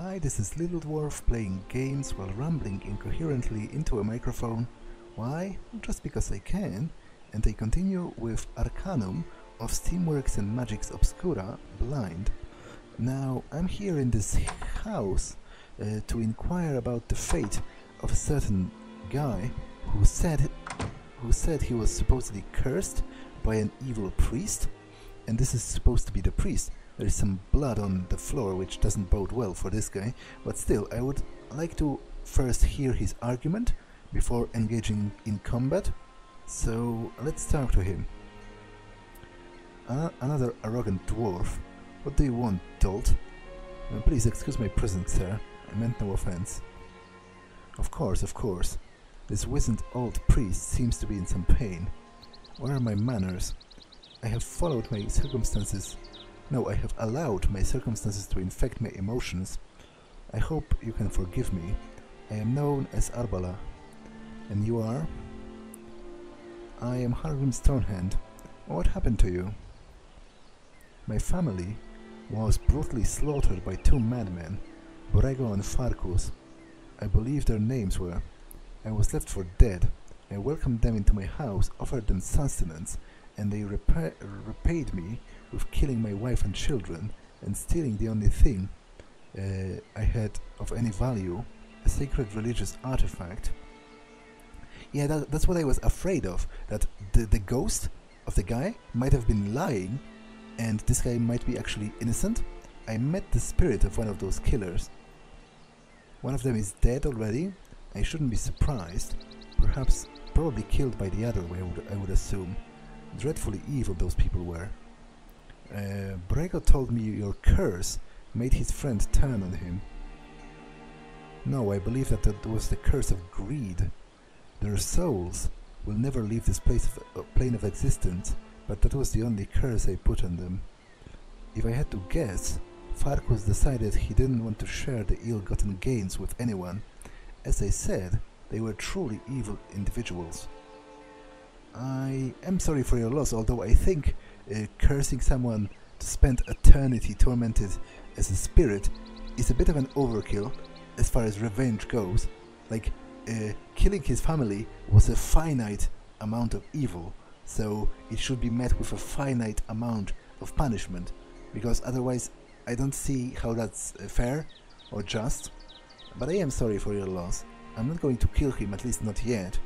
Hi, this is Little Dwarf playing games while rambling incoherently into a microphone. Why? Just because I can, and I continue with Arcanum of Steamworks and Magick Obscura, Blind. Now, I'm here in this house to inquire about the fate of a certain guy who said he was supposedly cursed by an evil priest, and this is supposed to be the priest. There is some blood on the floor, which doesn't bode well for this guy, but still, I would like to first hear his argument before engaging in combat. So let's talk to him. Another arrogant dwarf. What do you want, dolt? Please excuse my presence, sir. I meant no offense. Of course, of course. This wizened old priest seems to be in some pain. Where are my manners? I have followed my circumstances. No, I have allowed my circumstances to infect my emotions. I hope you can forgive me. I am known as Arbalah. And you are? I am Hargrim Stonehand. What happened to you? My family was brutally slaughtered by two madmen, Brego and Farkus. I believe their names were. I was left for dead. I welcomed them into my house, offered them sustenance, and they repaid me with killing my wife and children and stealing the only thing I had of any value, a sacred religious artifact. Yeah, that's what I was afraid of, that the ghost of the guy might have been lying and this guy might be actually innocent. I met the spirit of one of those killers. One of them is dead already. I shouldn't be surprised. Probably killed by the other, I would assume. Dreadfully evil those people were. Brego told me your curse made his friend turn on him. No, I believe that was the curse of greed. Their souls will never leave this plane of existence, but that was the only curse I put on them. If I had to guess, Farkus decided he didn't want to share the ill-gotten gains with anyone. As I said, they were truly evil individuals. I am sorry for your loss, although I think cursing someone to spend eternity tormented as a spirit is a bit of an overkill as far as revenge goes. Like, killing his family was a finite amount of evil, so it should be met with a finite amount of punishment, because otherwise I don't see how that's fair or just. But I am sorry for your loss. I'm not going to kill him, at least not yet.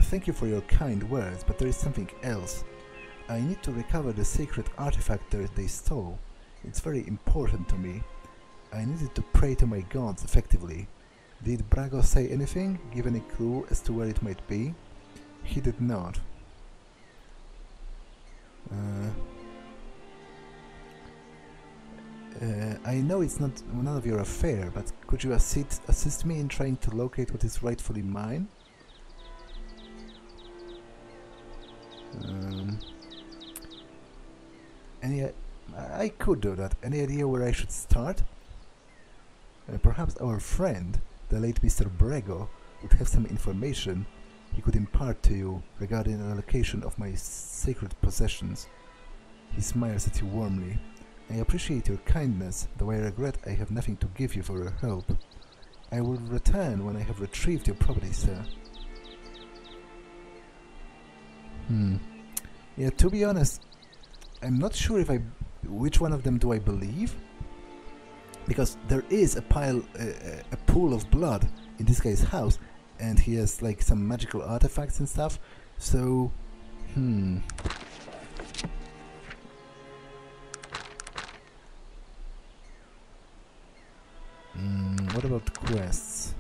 Thank you for your kind words, but there is something else. I need to recover the sacred artifact that they stole. It's very important to me. I needed to pray to my gods effectively. Did Brego say anything? Give any clue as to where it might be? He did not. I know it's none of your affair, but could you assist me in trying to locate what is rightfully mine? I could do that. Any idea where I should start? Perhaps our friend, the late Mr. Brego, would have some information he could impart to you regarding an allocation of my sacred possessions. He smiles at you warmly. I appreciate your kindness, though I regret I have nothing to give you for your help. I will return when I have retrieved your property, sir. Yeah, to be honest, I'm not sure which one of them do I believe, because there is a pool of blood in this guy's house, and he has like some magical artifacts and stuff. So, what about quests?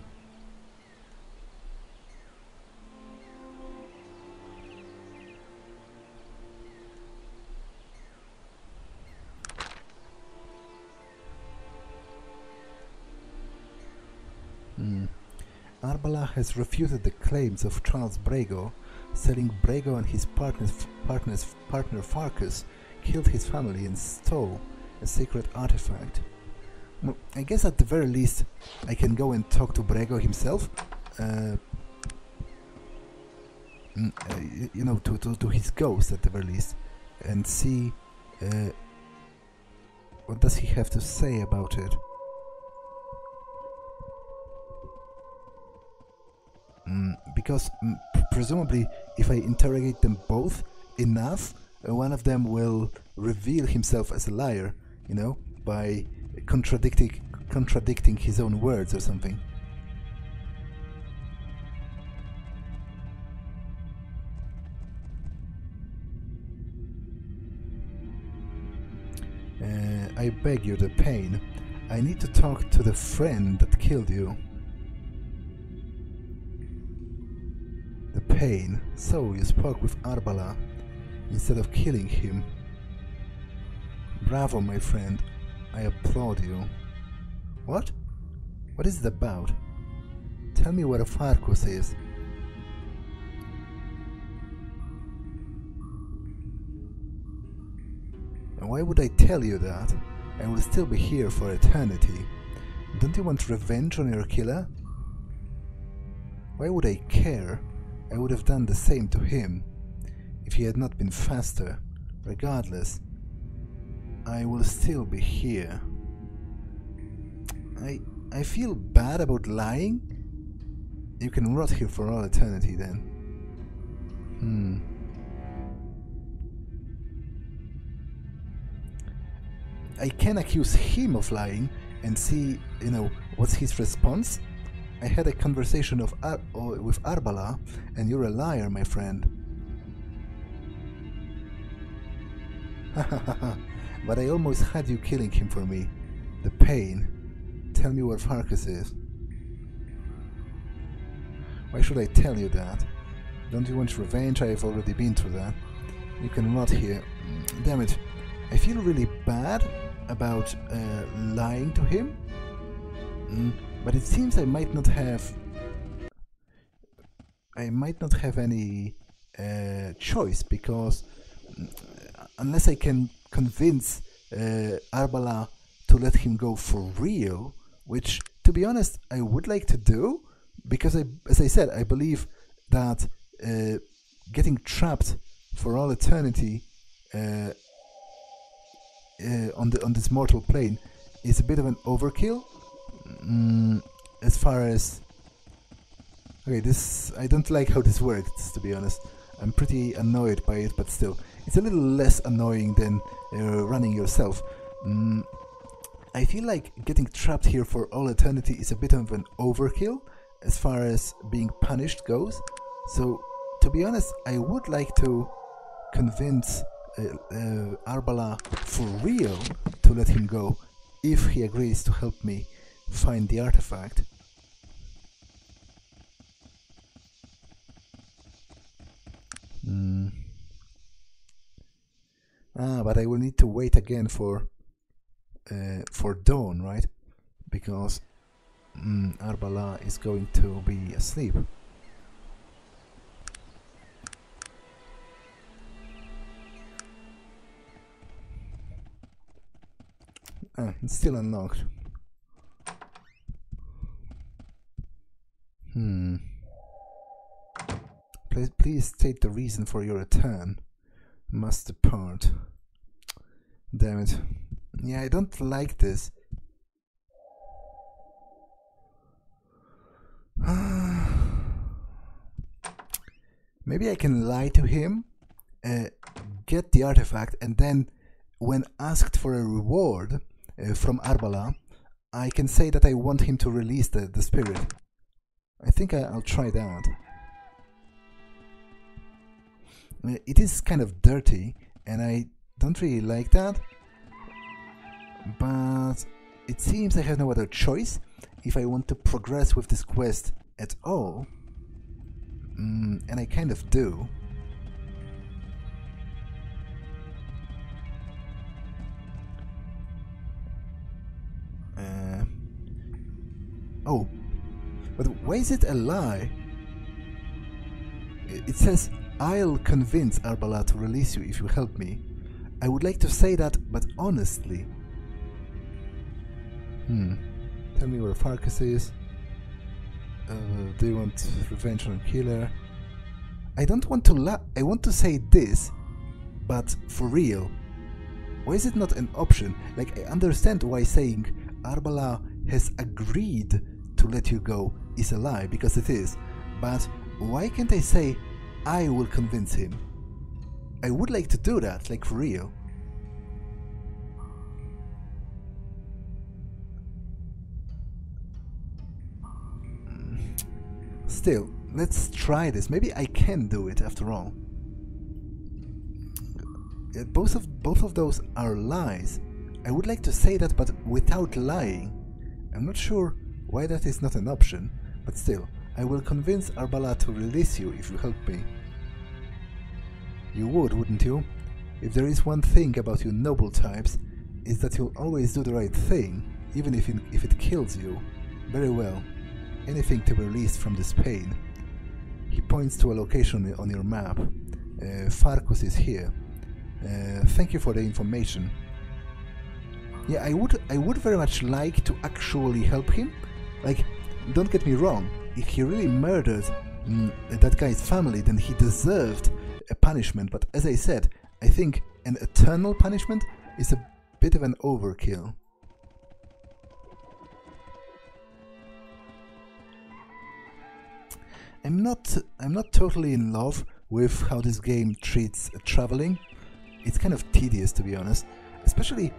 Arbalah has refuted the claims of Charles Brego, saying Brego and his partner Farkus killed his family and stole a sacred artifact. Well, I guess at the very least I can go and talk to Brego himself, you know, to his ghost at the very least, and see What does he have to say about it? Because presumably if I interrogate them both enough, one of them will reveal himself as a liar, you know, by contradicting his own words or something. I beg you, the pain. I need to talk to the friend that killed you. The pain. So, you spoke with Arbalah instead of killing him. Bravo, my friend. I applaud you. What? What is it about? Tell me what a Farkus is. Why would I tell you that? I will still be here for eternity. Don't you want revenge on your killer? Why would I care? I would have done the same to him if he had not been faster. Regardless, I will still be here. I feel bad about lying. You can rot here for all eternity then. I can accuse him of lying and see, you know, what's his response. I had a conversation with Arbalah, and you're a liar, my friend. But I almost had you killing him for me. The pain. Tell me where Farkas is. Why should I tell you that? Don't you want revenge? I've already been through that. You can rot here. Damn it. I feel really bad about lying to him. But it seems I might not have any choice, because unless I can convince Arbalah to let him go for real, which, to be honest, I would like to do, because as I said, I believe that getting trapped for all eternity on this mortal plane is a bit of an overkill. As far as... Okay, I don't like how this works, to be honest. I'm pretty annoyed by it, but still. It's a little less annoying than running yourself. I feel like getting trapped here for all eternity is a bit of an overkill as far as being punished goes. So, to be honest, I would like to convince Arbalah for real to let him go, if he agrees to help me find the artifact. But I will need to wait again for dawn, right? Because Arbalah is going to be asleep. It's still unlocked. Please state the reason for your return. Must depart. Damn it. Yeah, I don't like this. Maybe I can lie to him, get the artifact, and then when asked for a reward from Arbalah, I can say that I want him to release the spirit. I think I'll try that. It is kind of dirty, and I don't really like that, but it seems I have no other choice if I want to progress with this quest at all, and I kind of do. Oh, but why is it a lie? It says, I'll convince Arbalah to release you if you help me. I would like to say that, but honestly. Tell me where Farkas is. Do you want revenge on a killer? I don't want to lie. I want to say this, but for real. Why is it not an option? Like, I understand why saying Arbalah has agreed to let you go is a lie, because it is. But why can't I say I will convince him? I would like to do that, like for real. Still, let's try this. Maybe I can do it after all. Both of those are lies. I would like to say that, but without lying. I'm not sure why that is not an option, but still, I will convince Arbalah to release you if you help me. You would, wouldn't you? If there is one thing about you noble types, is that you'll always do the right thing, even if it kills you. Very well. Anything to be released from this pain. He points to a location on your map. Farkus is here. Thank you for the information. Yeah, I would very much like to actually help him. Like, don't get me wrong, if he really murdered that guy's family, then he deserved a punishment, but as I said, I think an eternal punishment is a bit of an overkill. I'm not totally in love with how this game treats traveling. It's kind of tedious, to be honest. Especially,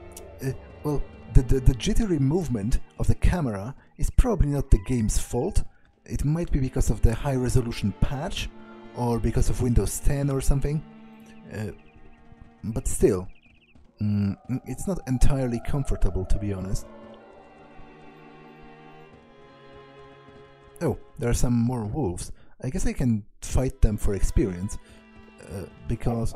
well, the jittery movement of the camera is probably not the game's fault. It might be because of the high-resolution patch, or because of Windows 10 or something. But still, it's not entirely comfortable, to be honest. Oh, there are some more wolves. I guess I can fight them for experience, because...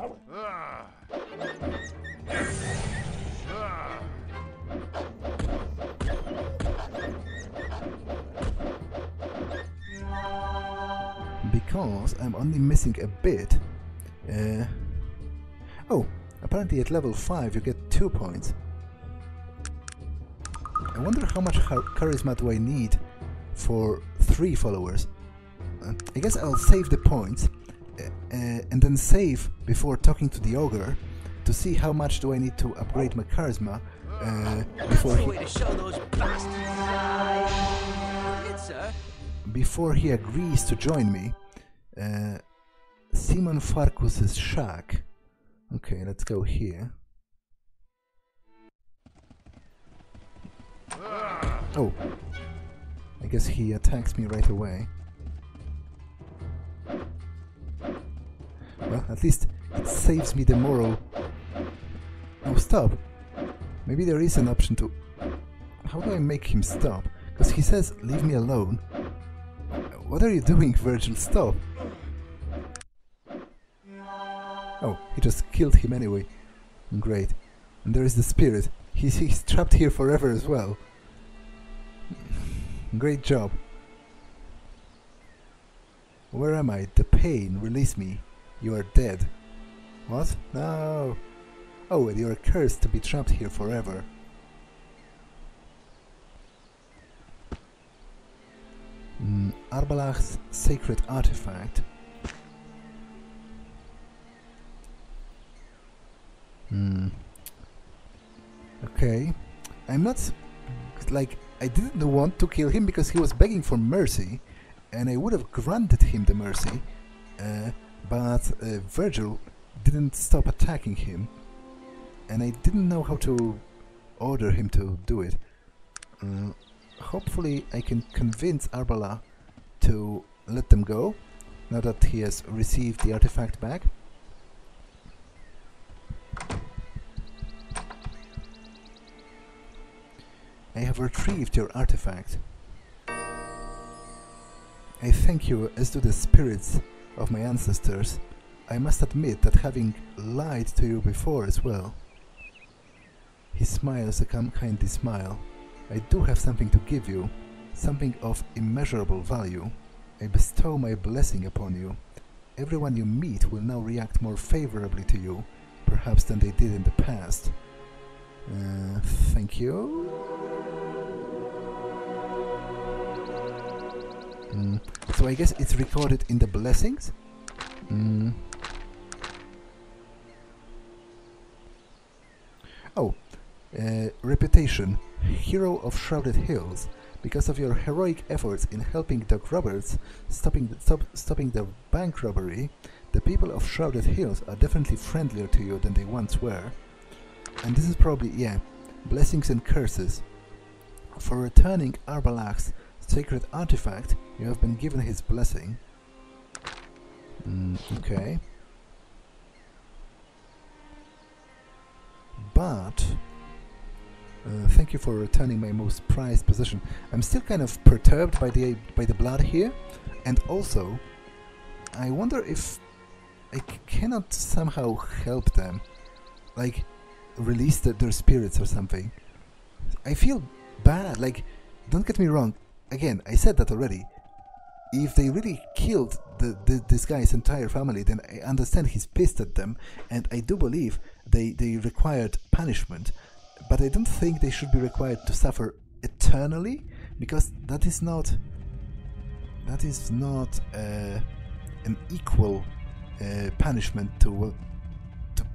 Because I'm only missing a bit. Oh, apparently at level 5 you get 2 points. I wonder how much charisma do I need for 3 followers. I guess I'll save the points and then save before talking to the ogre to see how much do I need to upgrade my charisma before he agrees to join me. Simon Farkus's shack. Okay, let's go here. Oh, I guess he attacks me right away. Well, at least it saves me the moral. Oh, stop. Maybe there is an option to... How do I make him stop? Because he says, leave me alone. What are you doing, Virgil? Stop. Oh, he just killed him anyway. Great. And there is the spirit. He's trapped here forever as well. Great job. Where am I? The pain. Release me. You are dead. What? No. Oh, and you are cursed to be trapped here forever. Arbalah's sacred artifact. Okay. I'm not... Like, I didn't want to kill him because he was begging for mercy, and I would have granted him the mercy, but Virgil didn't stop attacking him, and I didn't know how to order him to do it. Hopefully I can convince Arbalah to let them go, now that he has received the artifact back. I have retrieved your artifact. I thank you, as do the spirits of my ancestors. I must admit that having lied to you before as well. He smiles a kindly smile. I do have something to give you, something of immeasurable value. I bestow my blessing upon you. Everyone you meet will now react more favorably to you, perhaps than they did in the past. Thank you. So I guess it's recorded in the blessings? Oh, reputation. Hero of Shrouded Hills. Because of your heroic efforts in helping Doc Roberts stopping the bank robbery, the people of Shrouded Hills are definitely friendlier to you than they once were. And this is probably, yeah, blessings and curses. For returning Arbalah's sacred artifact, you have been given his blessing. Okay. But thank you for returning my most prized possession. I'm still kind of perturbed by the blood here, and also I wonder if I cannot somehow help them, like release their spirits or something. I feel bad. Like, don't get me wrong. Again, I said that already. If they really killed this guy's entire family, then I understand he's pissed at them, and I do believe they required punishment. But I don't think they should be required to suffer eternally, because that is not an equal punishment to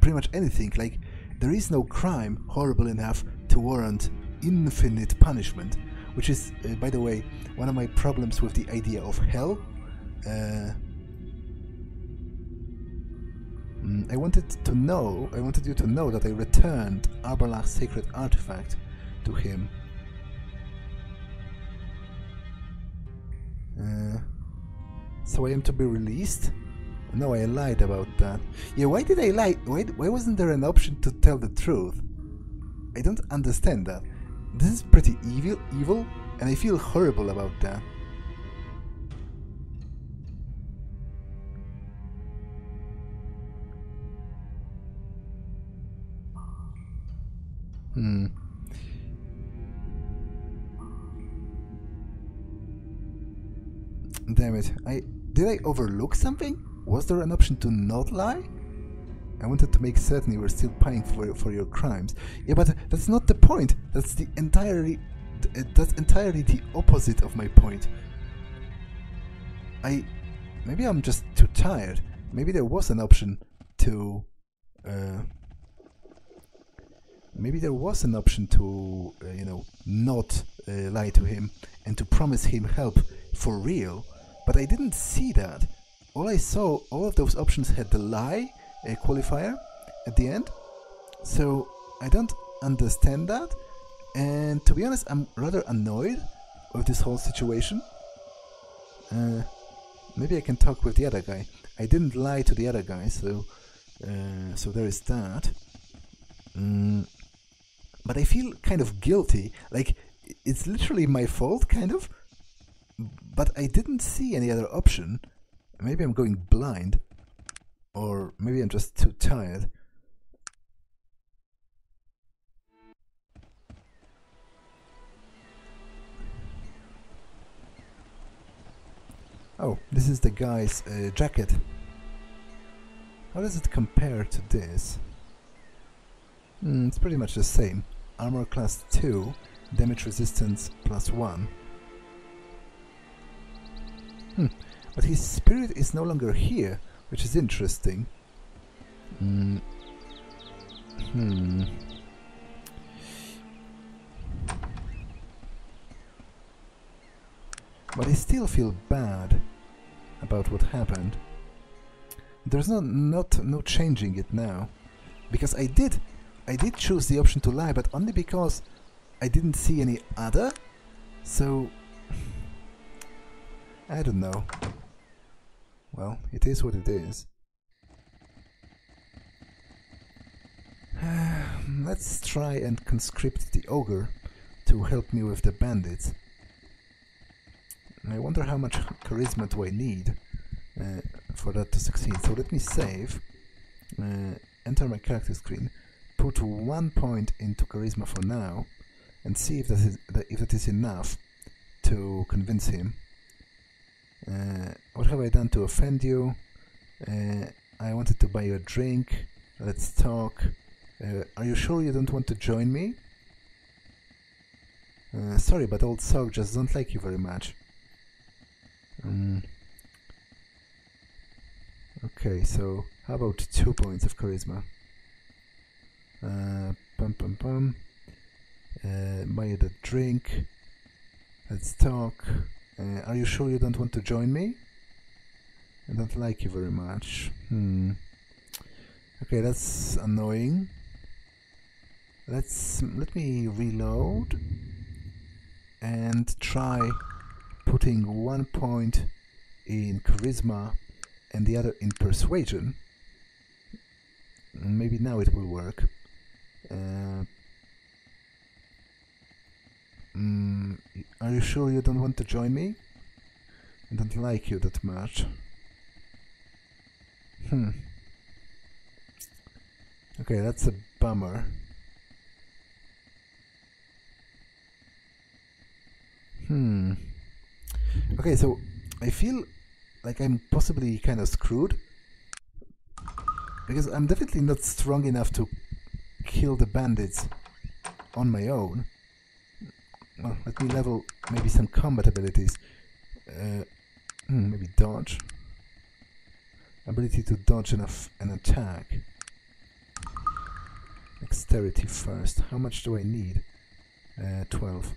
pretty much anything. Like, there is no crime horrible enough to warrant infinite punishment, which is, by the way, one of my problems with the idea of hell. I wanted you to know that I returned Arbalah's sacred artifact to him. So I am to be released? No, I lied about that. Yeah, why did I lie? Why wasn't there an option to tell the truth? I don't understand that. This is pretty evil, and I feel horrible about that. Damn it. Did I overlook something? Was there an option to not lie? I wanted to make certain you were still paying for your crimes. Yeah, but that's not the point. That's entirely the opposite of my point. Maybe I'm just too tired. Maybe there was an option to you know, not lie to him and to promise him help for real. But I didn't see that. All I saw, all of those options had the lie qualifier at the end. So I don't understand that. And to be honest, I'm rather annoyed with this whole situation. Maybe I can talk with the other guy. I didn't lie to the other guy, so there is that. But I feel kind of guilty. Like, it's literally my fault, kind of. But I didn't see any other option. Maybe I'm going blind. Or maybe I'm just too tired. Oh, this is the guy's jacket. How does it compare to this? It's pretty much the same. Armor class 2, damage resistance +1. But his spirit is no longer here, which is interesting. But I still feel bad about what happened. There's no changing it now, because I did choose the option to lie, but only because I didn't see any other. So I don't know. Well, it is what it is. Let's try and conscript the Ogre to help me with the bandits. I wonder how much charisma do I need for that to succeed. So let me save, enter my character screen, put 1 point into charisma for now, and see if that is enough to convince him. What have I done to offend you? I wanted to buy you a drink. Let's talk. Are you sure you don't want to join me? Sorry, but old Sog just don't like you very much. Okay, so how about 2 points of charisma? Pum pum pum. Buy the drink. Let's talk. Are you sure you don't want to join me? I don't like you very much. Okay, that's annoying. Let me reload and try putting 1 point in charisma and the other in persuasion. Maybe now it will work. Are you sure you don't want to join me? I don't like you that much. Okay, that's a bummer. Okay, so I feel like I'm possibly kind of screwed, because I'm definitely not strong enough to kill the bandits on my own. Well, let me level maybe some combat abilities. Maybe dodge. Ability to dodge an attack. Dexterity first. How much do I need? 12.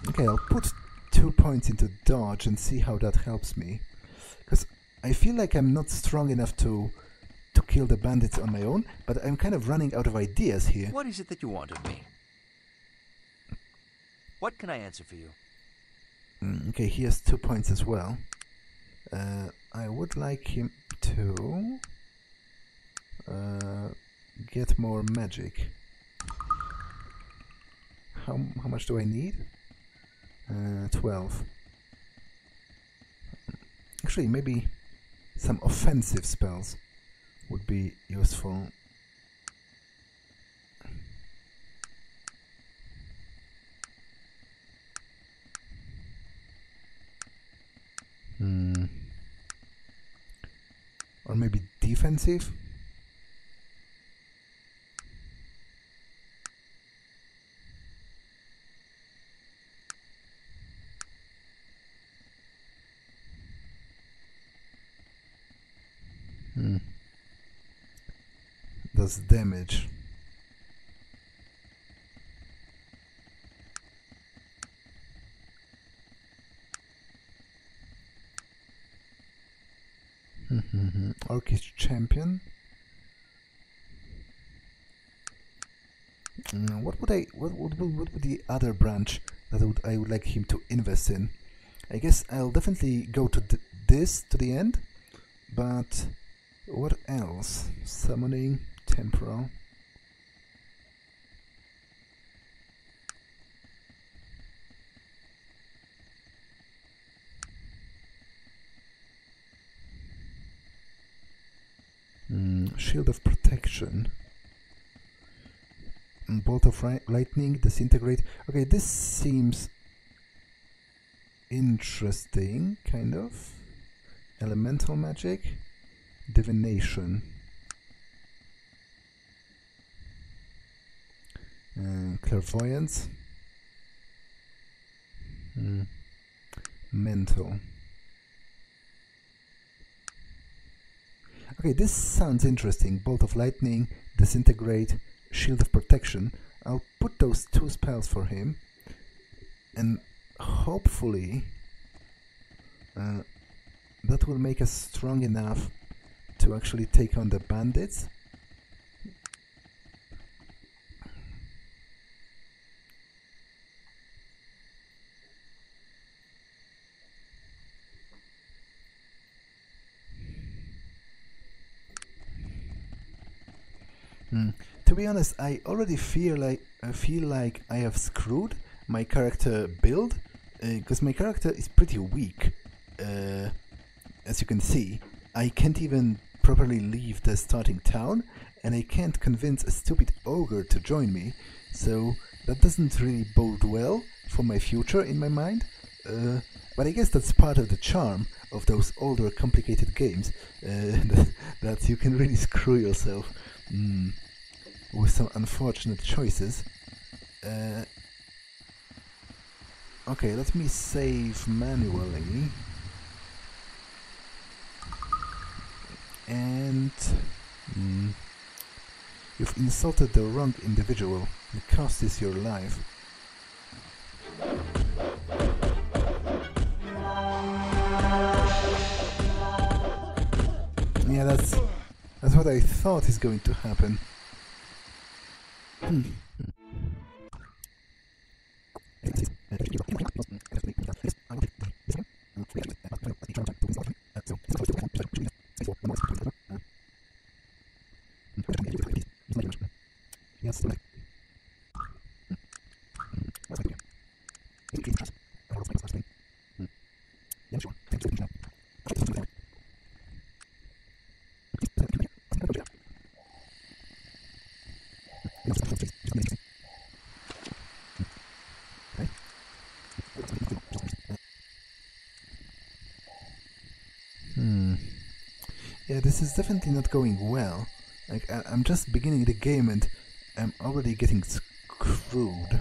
Okay, I'll put 2 points into dodge and see how that helps me. Because I feel like I'm not strong enough to kill the bandits on my own, but I'm kind of running out of ideas here. What is it that you want of me? What can I answer for you? Okay, he has 2 points as well. I would like him to get more magic. How much do I need? 12. Actually, maybe some offensive spells would be useful. Or maybe defensive? Does damage. Orcish champion. What would be the other branch that I would like him to invest in? I guess I'll definitely go to this to the end, but what else? Summoning, temporal. Shield of protection. Bolt of lightning, disintegrate. Okay, this seems interesting, kind of. Elemental magic, divination. Clairvoyance. Mental. Okay, this sounds interesting. Bolt of lightning, disintegrate, shield of protection. I'll put those 2 spells for him, and hopefully that will make us strong enough to actually take on the bandits. To be honest, I already feel like I have screwed my character build, because my character is pretty weak. As you can see, I can't even properly leave the starting town, and I can't convince a stupid ogre to join me, so that doesn't really bode well for my future in my mind. But I guess that's part of the charm of those older, complicated games, that you can really screw yourself with some unfortunate choices. Okay, let me save manually. And you've insulted the wrong individual. The cost is your life. Yeah, that's what I thought is going to happen. Yeah, this is definitely not going well. Like, I'm just beginning the game and I'm already getting screwed.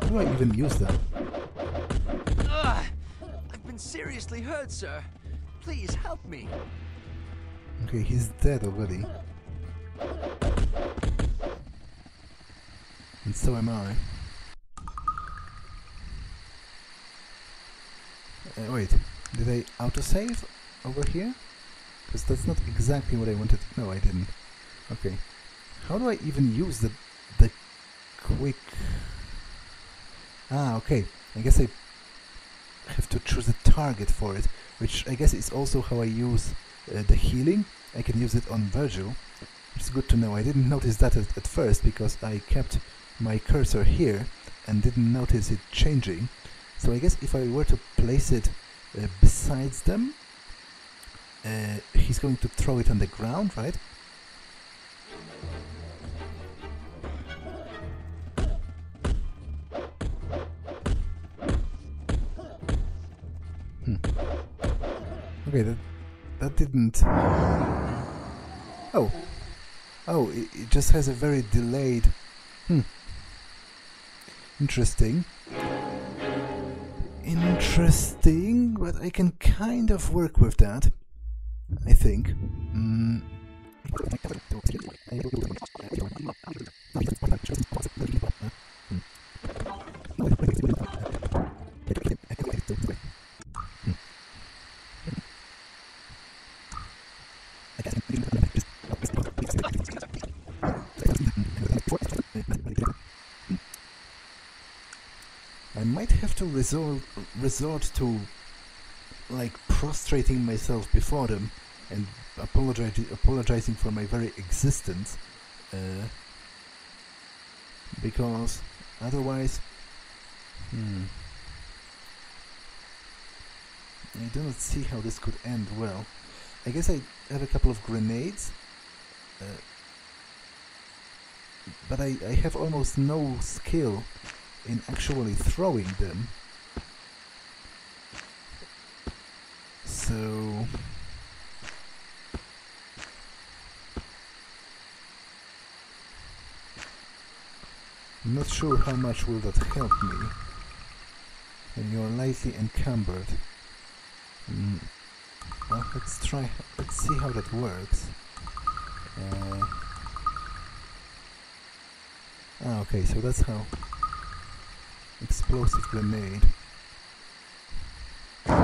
How do I even use that? I've been seriously hurt, sir. Please help me. Okay, he's dead already. And so am I. Wait, did I autosave over here? Because that's not exactly what I wanted. No, I didn't. Okay. How do I even use the quick... Ah, okay. I guess I have to choose a target for it, which I guess is also how I use the healing. I can use it on Virgil, which is good to know. I didn't notice that at first because I kept my cursor here and didn't notice it changing. So I guess if I were to place it besides them, he's going to throw it on the ground, right? Okay, that didn't... Oh, it just has a very delayed... Interesting. Interesting, but I can kind of work with that, I think. I might have to resort to, like, prostrating myself before them and apologizing for my very existence, because otherwise, I do not see how this could end well. I guess I have a couple of grenades, but I have almost no skill in actually throwing them. So I'm not sure how much will that help me. And you're lightly encumbered. Well, let's see how that works. Okay, so that's how. Explosive grenade. Are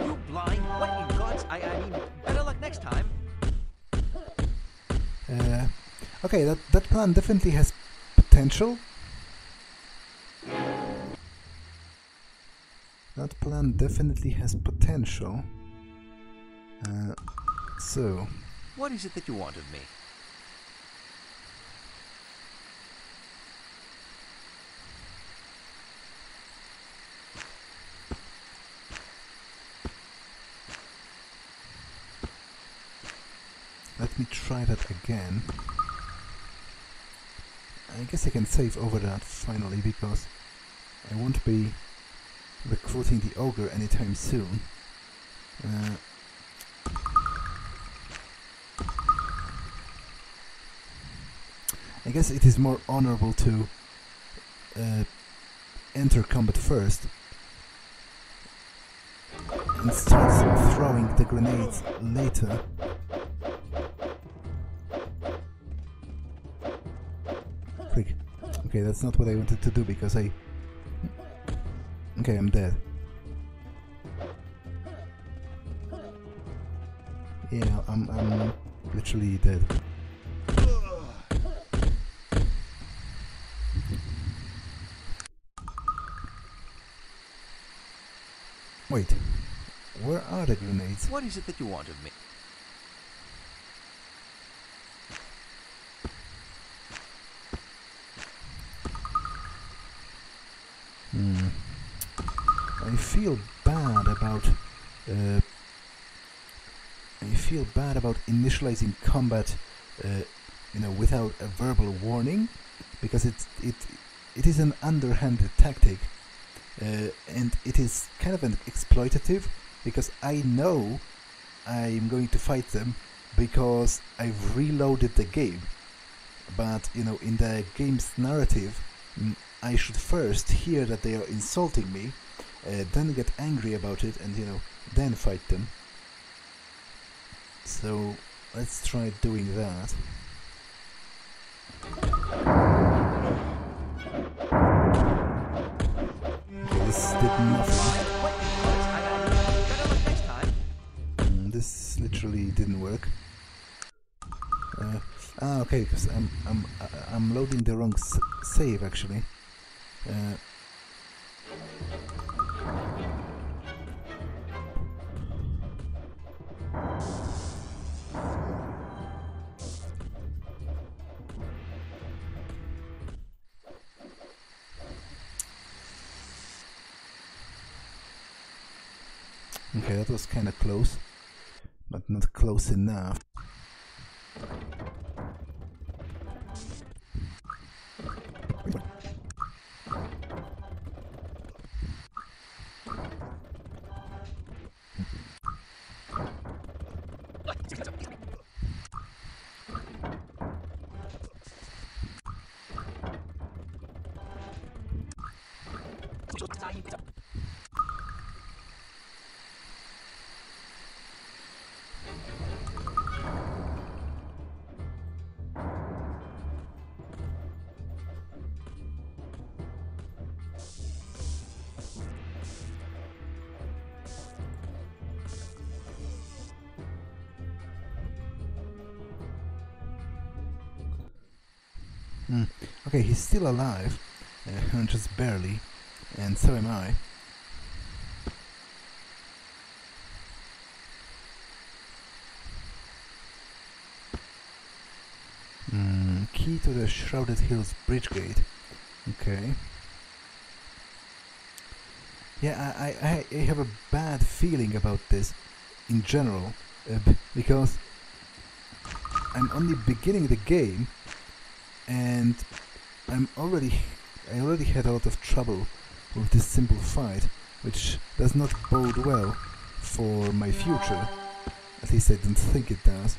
you blind? What in God's... I mean, better luck next time. Okay, that plan definitely has potential. That plan definitely has potential. So... What is it that you want of me? let me try that again. I guess I can save over that finally, because I won't be recruiting the Ogre anytime soon. I guess it is more honorable to enter combat first and start throwing the grenades later. Frick. Okay, that's not what I wanted to do, because I... Okay, I'm dead. Yeah, I'm literally dead. Wait, where are the grenades? What is it that you want of me? I feel bad about initializing combat, you know, without a verbal warning, because it is an underhanded tactic, and it is kind of an exploitative, because I know I'm going to fight them because I've reloaded the game. But you know, in the game's narrative, I should first hear that they are insulting me, then get angry about it, and you know, then fight them. So let's try doing that. Okay, this did nothing. This literally didn't work. Okay, because I'm loading the wrong save actually. Okay, that was kind of close, but not close enough. Okay, he's still alive, just barely, and so am I. Key to the Shrouded Hills Bridge Gate. Okay. Yeah, I have a bad feeling about this in general, because I'm only beginning the game, and I already had a lot of trouble with this simple fight, which does not bode well for my future. At least I don't think it does.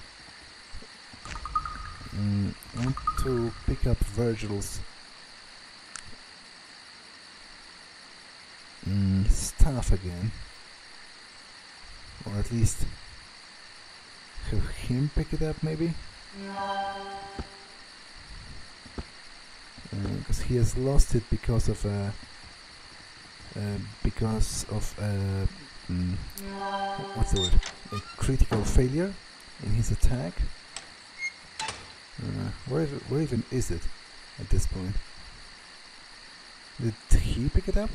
I want to pick up Virgil's staff again, or at least have him pick it up, maybe. Because he has lost it because of what's the word? A critical failure in his attack. Where even is it at this point? Did he pick it up?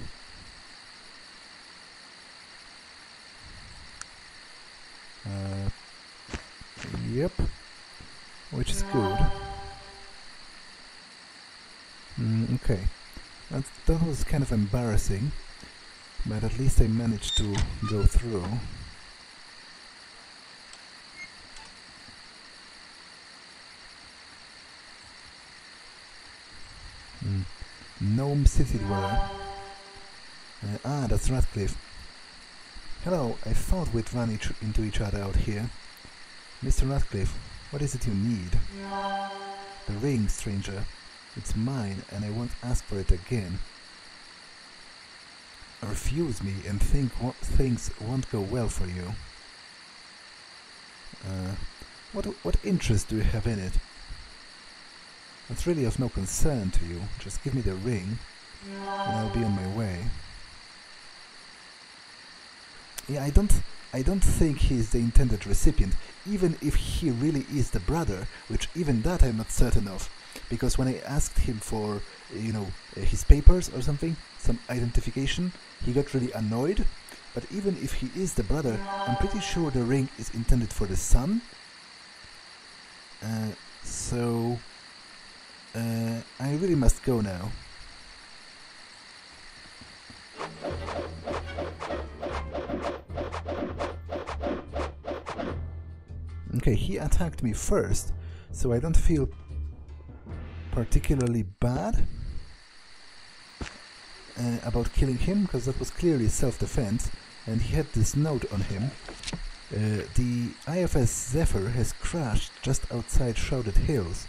Yep, which is good. Okay, that was kind of embarrassing, but at least I managed to go through. gnome city dweller. That's Ratcliffe. Hello, I thought we'd run into each other out here. Mr. Ratcliffe, what is it you need? The ring, stranger. It's mine, and I won't ask for it again. Refuse me and things won't go well for you. What interest do you have in it? It's really of no concern to you. Just give me the ring, and I'll be on my way. Yeah, I don't think he's the intended recipient, even if he really is the brother, which even that I'm not certain of. Because when I asked him for, his papers or something, some identification, he got really annoyed. But even if he is the brother, I'm pretty sure the ring is intended for the son. So I really must go now. Okay, he attacked me first, so I don't feel particularly bad about killing him, because that was clearly self-defense, and he had this note on him. The IFS Zephyr has crashed just outside Shrouded Hills.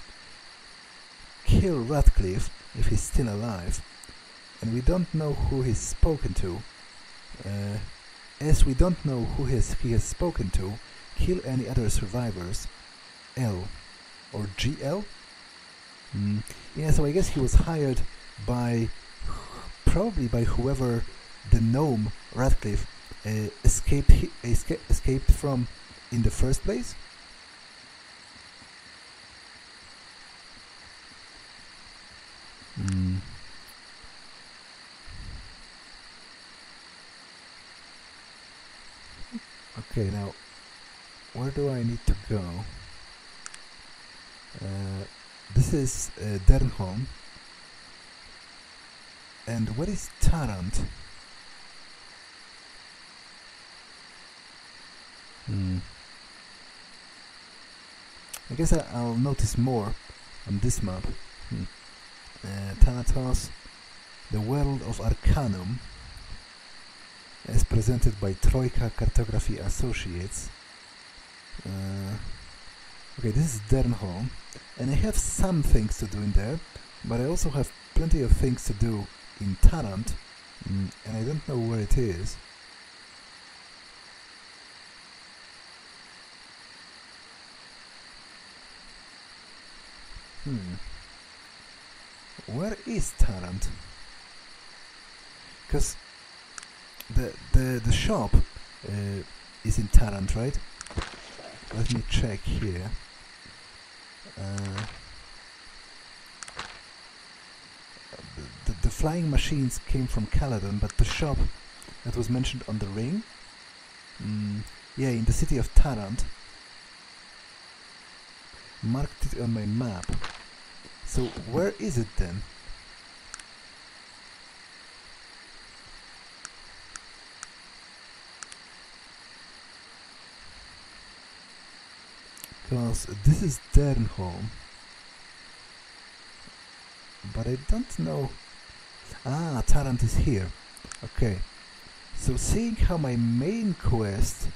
Kill Ratcliffe if he's still alive, and we don't know who he's spoken to. As we don't know who he has spoken to, kill any other survivors. L or GL? Yeah, so I guess he was hired by probably by whoever the gnome Ratcliffe escaped from in the first place. Okay, now where do I need to go? This is Dernholm. And what is Tarant? I guess I'll notice more on this map. Thanatos, the world of Arcanum, as presented by Torika Cartography Associates. Okay, this is Dernholm, and I have some things to do in there, but I also have plenty of things to do in Tarant, and I don't know where it is. Where is Tarant? Because the shop is in Tarant, right? Let me check here. The flying machines came from Caladon, but the shop that was mentioned on the ring, yeah, in the city of Tarant. Marked it on my map. So where is it then? Because this is Dernholm, but I don't know. Tarant is here. Okay, so seeing how my main quest,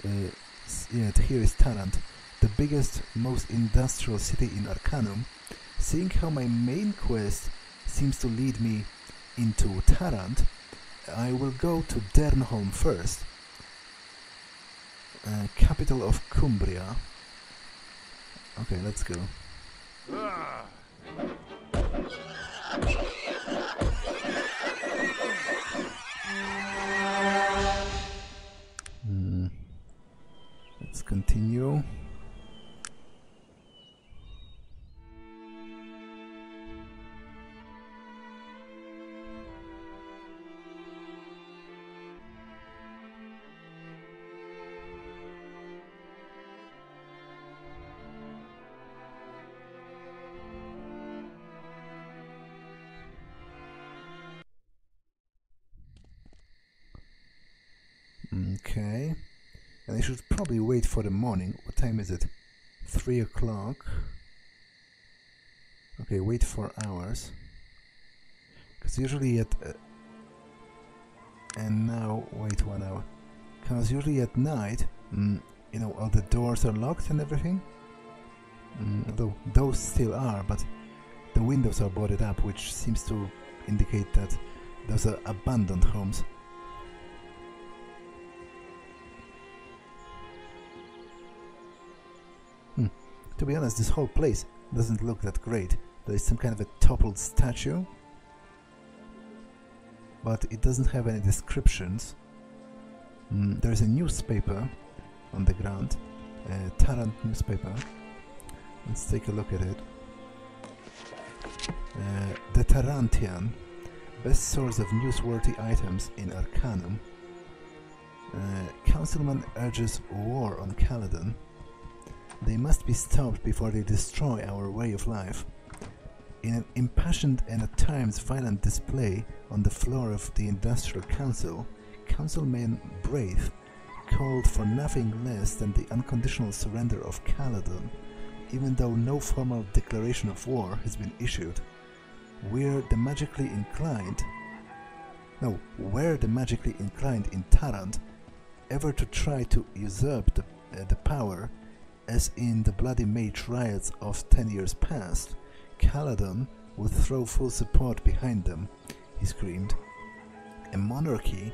yeah, here is Tarant, the biggest, most industrial city in Arcanum. Seeing how my main quest seems to lead me into Tarant, I will go to Dernholm first. Capital of Cumbria. Okay, let's go. Let's continue. Okay, and I should probably wait for the morning. What time is it? 3 o'clock. Okay, wait 4 hours. Because usually at... and now, wait 1 hour. Because usually at night, you know, all the doors are locked and everything. Although those still are, but the windows are boarded up, which seems to indicate that those are abandoned homes. To be honest, this whole place doesn't look that great. There is some kind of a toppled statue, but it doesn't have any descriptions. There is a newspaper on the ground, a Tarant newspaper. Let's take a look at it. The Tarantian, best source of newsworthy items in Arcanum. Councilman urges war on Caladon. They must be stopped before they destroy our way of life. In an impassioned and at times violent display on the floor of the Industrial Council, Councilman Braith called for nothing less than the unconditional surrender of Caladon, even though no formal declaration of war has been issued. Were the magically inclined in Tarant ever to try to usurp the power, as in the Bloody Mage riots of 10 years past, Caladon would throw full support behind them, he screamed. A monarchy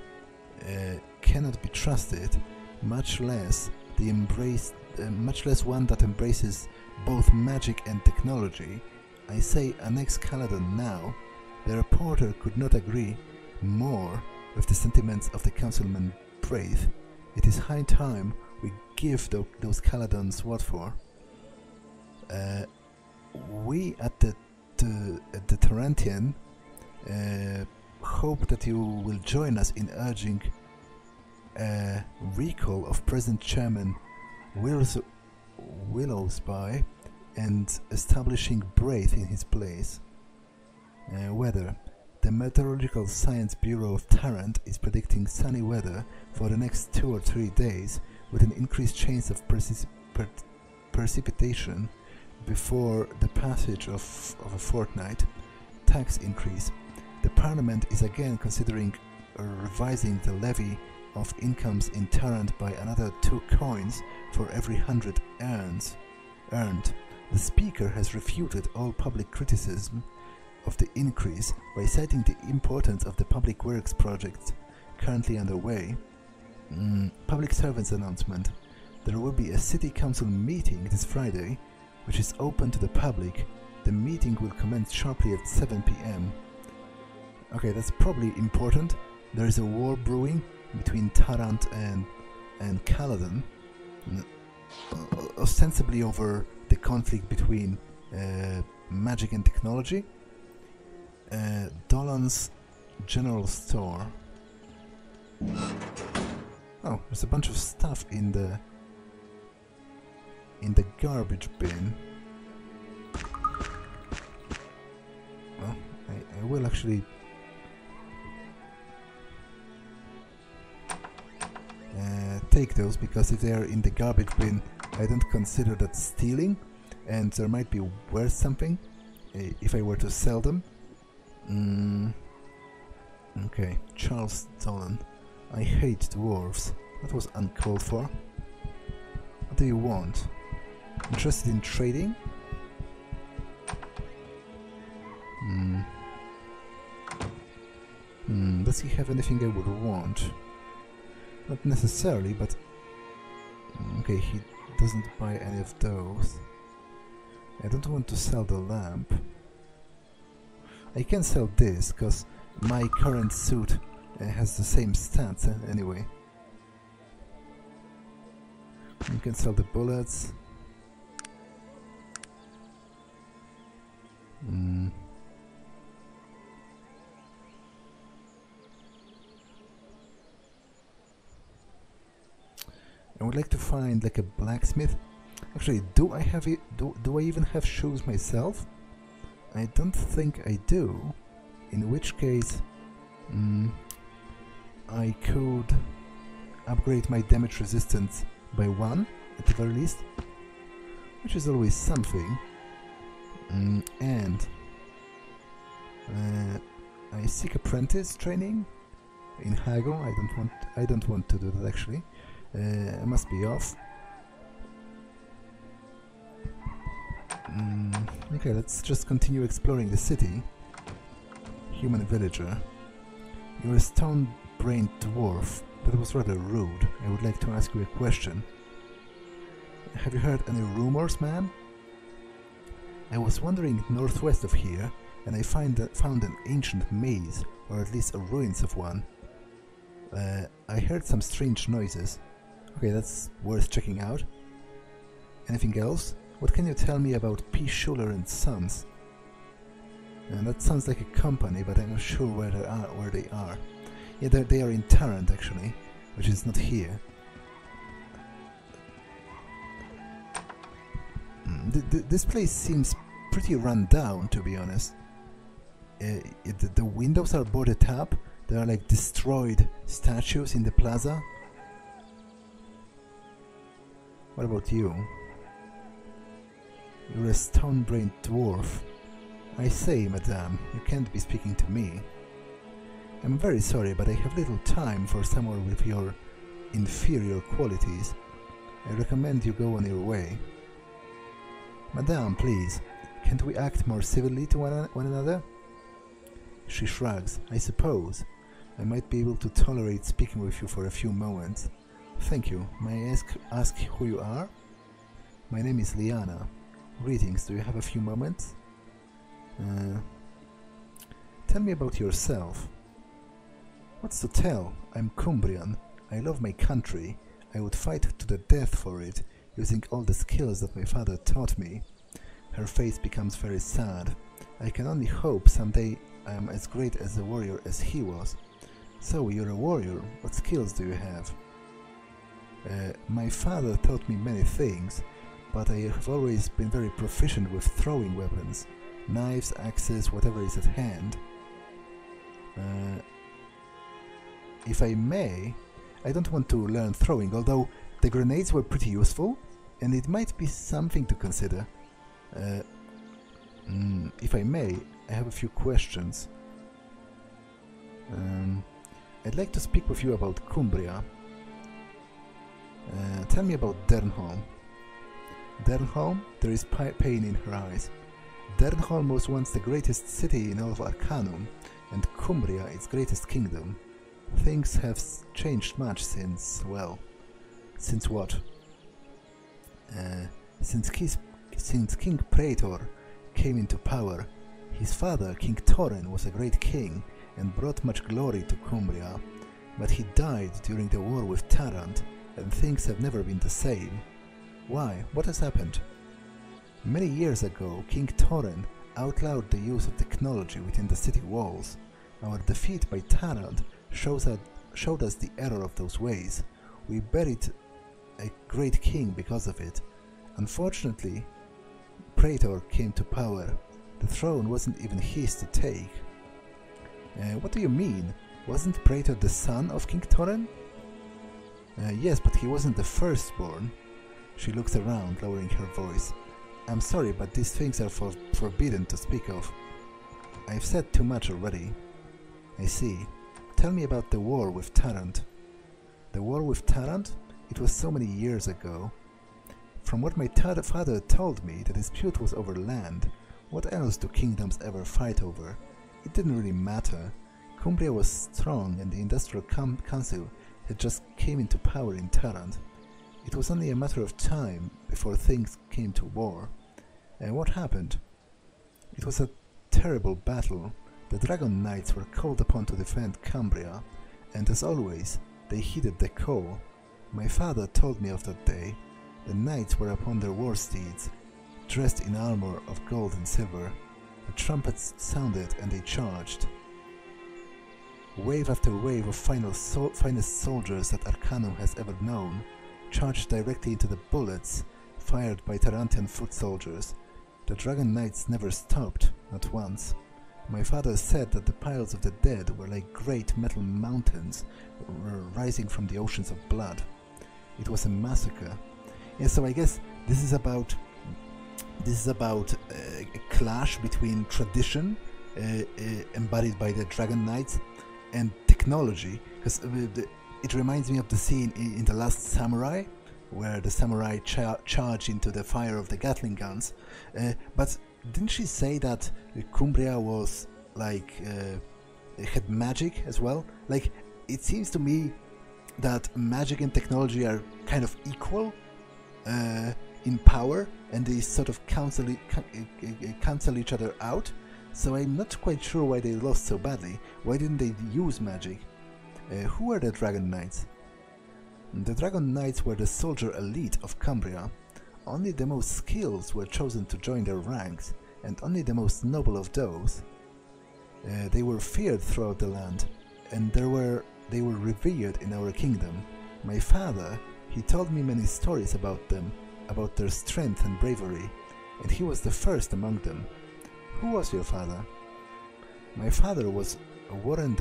cannot be trusted, much less one that embraces both magic and technology. I say annex Caladon now. The reporter could not agree more with the sentiments of the Councilman Braith. It is high time we give those Caladons what for. We at the Tarantian hope that you will join us in urging a recall of present Chairman Willowsby and establishing Braith in his place. Weather. The Meteorological Science Bureau of Tarant is predicting sunny weather for the next 2 or 3 days, with an increased chance of precipitation before the passage of a fortnight. Tax increase. The Parliament is again considering revising the levy of incomes in Tarant by another 2 coins for every 100 earned. The Speaker has refuted all public criticism of the increase by citing the importance of the public works projects currently underway. Public servants announcement. There will be a city council meeting this Friday, which is open to the public. The meeting will commence sharply at 7 p.m. Okay, that's probably important. There is a war brewing between Tarant and Caladon, ostensibly over the conflict between magic and technology. Dolan's General Store. Oh, there's a bunch of stuff in the garbage bin. Well, I will actually take those, because if they are in the garbage bin, I don't consider that stealing, and there might be worth something if I were to sell them. Okay, Charles Dolan. I hate dwarves. That was uncalled for. What do you want? Interested in trading? Does he have anything I would want? Not necessarily, but... okay, he doesn't buy any of those. I don't want to sell the lamp. I can sell this, because my current suit has the same stats anyway. You can sell the bullets. I would like to find like a blacksmith. Actually, do I have it? Do I even have shoes myself? I don't think I do. In which case, I could upgrade my damage resistance by 1 at the very least, which is always something. And I seek apprentice training in Hago. I don't want to do that actually. I must be off. Okay, let's just continue exploring the city. Human villager. You're a stone-brained dwarf. That was rather rude. I would like to ask you a question. Have you heard any rumors, man? I was wandering northwest of here, and I found an ancient maze, or at least a ruins of one. I heard some strange noises. Okay, that's worth checking out. Anything else? What can you tell me about P. Schuller and Sons? That sounds like a company, but I'm not sure where they are. Yeah, they are in Tarant, actually, which is not here. This place seems pretty run down, to be honest. The windows are boarded up. There are like destroyed statues in the plaza. What about you? You're a stone-brained dwarf. I say, madame, you can't be speaking to me. I'm very sorry, but I have little time for someone with your inferior qualities. I recommend you go on your way. Madame, please, can't we act more civilly to one another? She shrugs. I suppose. I might be able to tolerate speaking with you for a few moments. Thank you. May I ask who you are? My name is Lianna. Greetings, do you have a few moments? Tell me about yourself. What's to tell? I'm Cumbrian. I love my country. I would fight to the death for it, using all the skills that my father taught me. Her face becomes very sad. I can only hope someday I am as great as a warrior as he was. So, you're a warrior. What skills do you have? My father taught me many things, but I have always been very proficient with throwing weapons. Knives, axes, whatever is at hand. If I may, I don't want to learn throwing, although the grenades were pretty useful, and it might be something to consider. If I may, I have a few questions. I'd like to speak with you about Cumbria. Tell me about Dernholm. Dernholm? There is pain in her eyes. Dernholm was once the greatest city in all of Arcanum, and Cumbria its greatest kingdom. Things have changed much since, well... Since what? Since King Praetor came into power, his father, King Torren, was a great king and brought much glory to Cumbria, but he died during the war with Tarant, and things have never been the same. Why? What has happened? Many years ago, King Torren outlawed the use of technology within the city walls. Our defeat by Tarant showed us the error of those ways. We buried a great king because of it. Unfortunately, Praetor came to power. The throne wasn't even his to take. What do you mean? Wasn't Praetor the son of King Torren? Yes, but he wasn't the firstborn. She looks around, lowering her voice. I'm sorry, but these things are forbidden to speak of. I've said too much already. I see. Tell me about the war with Tarant. The war with Tarant? It was so many years ago. From what my father told me, the dispute was over land. What else do kingdoms ever fight over? It didn't really matter. Cumbria was strong and the Industrial Council had just came into power in Tarant. It was only a matter of time before things came to war. And what happened? It was a terrible battle. The Dragon Knights were called upon to defend Cumbria, and as always, they heeded the call. My father told me of that day. The knights were upon their war steeds, dressed in armor of gold and silver. The trumpets sounded and they charged. Wave after wave of finest soldiers that Arcanum has ever known charged directly into the bullets fired by Tarantian foot soldiers. The Dragon Knights never stopped, not once. My father said that the piles of the dead were like great metal mountains rising from the oceans of blood. It was a massacre. Yeah, so I guess this is about a clash between tradition embodied by the Dragon Knights, and technology, because it reminds me of the scene in The Last Samurai, where the samurai charge into the fire of the Gatling guns. But didn't she say that Cumbria was like had magic as well? Like, it seems to me that magic and technology are kind of equal in power, and they sort of cancel each other out. So I'm not quite sure why they lost so badly. Why didn't they use magic? Who are the Dragon Knights? The Dragon Knights were the soldier elite of Cumbria. Only the most skilled were chosen to join their ranks, and only the most noble of those. They were feared throughout the land, and they were revered in our kingdom. My father, he told me many stories about them, about their strength and bravery, and he was the first among them. Who was your father? My father was Warren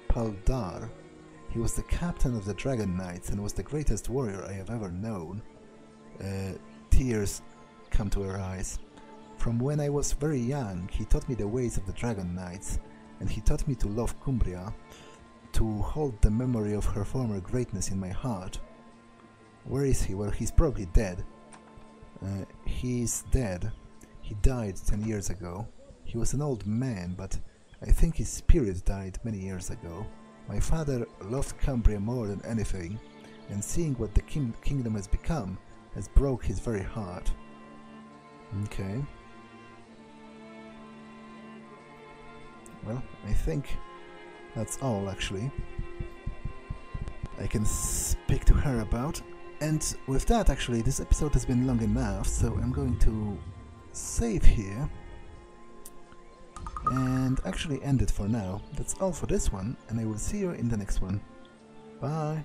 Pel Dar. He was the captain of the Dragon Knights and was the greatest warrior I have ever known. Tears come to her eyes. From when I was very young, he taught me the ways of the Dragon Knights, and he taught me to love Cumbria, to hold the memory of her former greatness in my heart. Where is he? Well, he's probably dead. He's dead. He died 10 years ago. He was an old man, but I think his spirit died many years ago. My father loved Cumbria more than anything, and seeing what the kingdom has become has broke his very heart. Okay. Well, I think that's all, actually, I can speak to her about. And with that, actually, this episode has been long enough, so I'm going to save here and actually end it for now. That's all for this one, and I will see you in the next one. Bye!